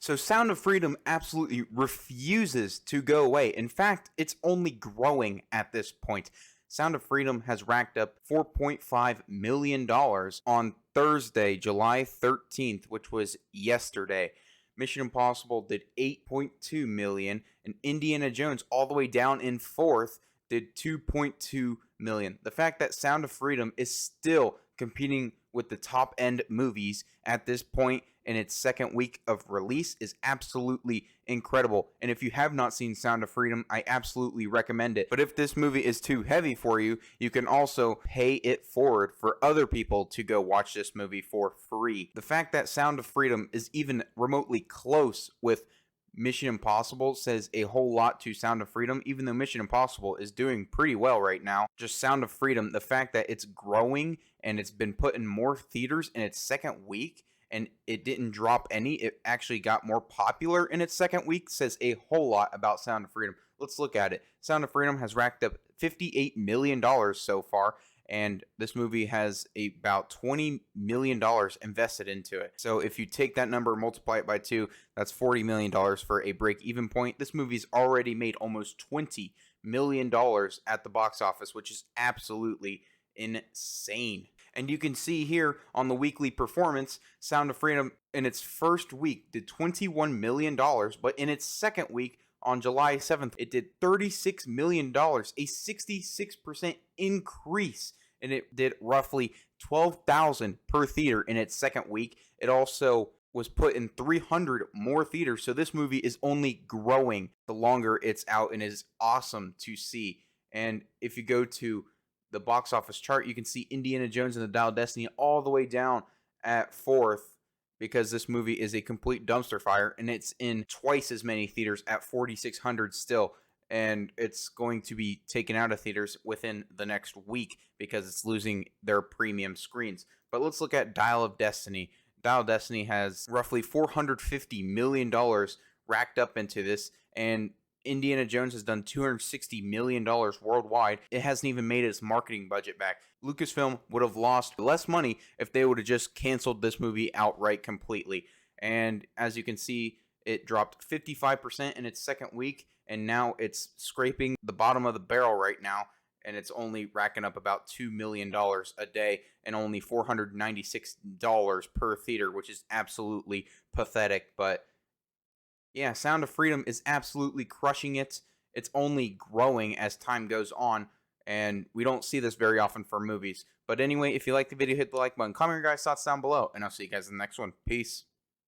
So Sound of Freedom absolutely refuses to go away. In fact, it's only growing at this point. Sound of Freedom has racked up $4.5 million on Thursday, July 13th, which was yesterday. Mission Impossible did 8.2 million, and Indiana Jones, all the way down in fourth, did 2.2 million. The fact that Sound of Freedom is still competing with the top end movies at this point in its second week of release is absolutely incredible. And if you have not seen Sound of Freedom, I absolutely recommend it. But if this movie is too heavy for you, you can also pay it forward for other people to go watch this movie for free. The fact that Sound of Freedom is even remotely close with Mission Impossible says a whole lot to Sound of Freedom, even though Mission Impossible is doing pretty well right now. Just Sound of Freedom, the fact that it's growing and it's been put in more theaters in its second week and it didn't drop any, it actually got more popular in its second week, says a whole lot about Sound of Freedom. Let's look at it. Sound of Freedom has racked up $58 million so far, and this movie has about $20 million invested into it. So if you take that number, multiply it by 2, that's $40 million for a break-even point. This movie's already made almost $20 million at the box office, which is absolutely insane. And you can see here on the weekly performance, Sound of Freedom in its first week did $21 million, but in its second week, on July 7th, it did $36 million, a 66% increase, and it did roughly $12,000 per theater in its second week. It also was put in 300 more theaters, so this movie is only growing the longer it's out and is awesome to see. And if you go to the box office chart, you can see Indiana Jones and the Dial of Destiny all the way down at fourth, because this movie is a complete dumpster fire, and it's in twice as many theaters at 4,600 still, and it's going to be taken out of theaters within the next week because it's losing their premium screens. But let's look at Dial of Destiny. Dial of Destiny has roughly $450 million racked up into this, and Indiana Jones has done $260 million worldwide. It hasn't even made its marketing budget back. Lucasfilm would have lost less money if they would have just canceled this movie outright completely. And as you can see, it dropped 55% in its second week, and now it's scraping the bottom of the barrel right now, and it's only racking up about $2 million a day and only $496 per theater, which is absolutely pathetic. But yeah, Sound of Freedom is absolutely crushing it. It's only growing as time goes on, and we don't see this very often for movies. But anyway, if you like the video, hit the like button, comment your guys' thoughts down below, and I'll see you guys in the next one. Peace.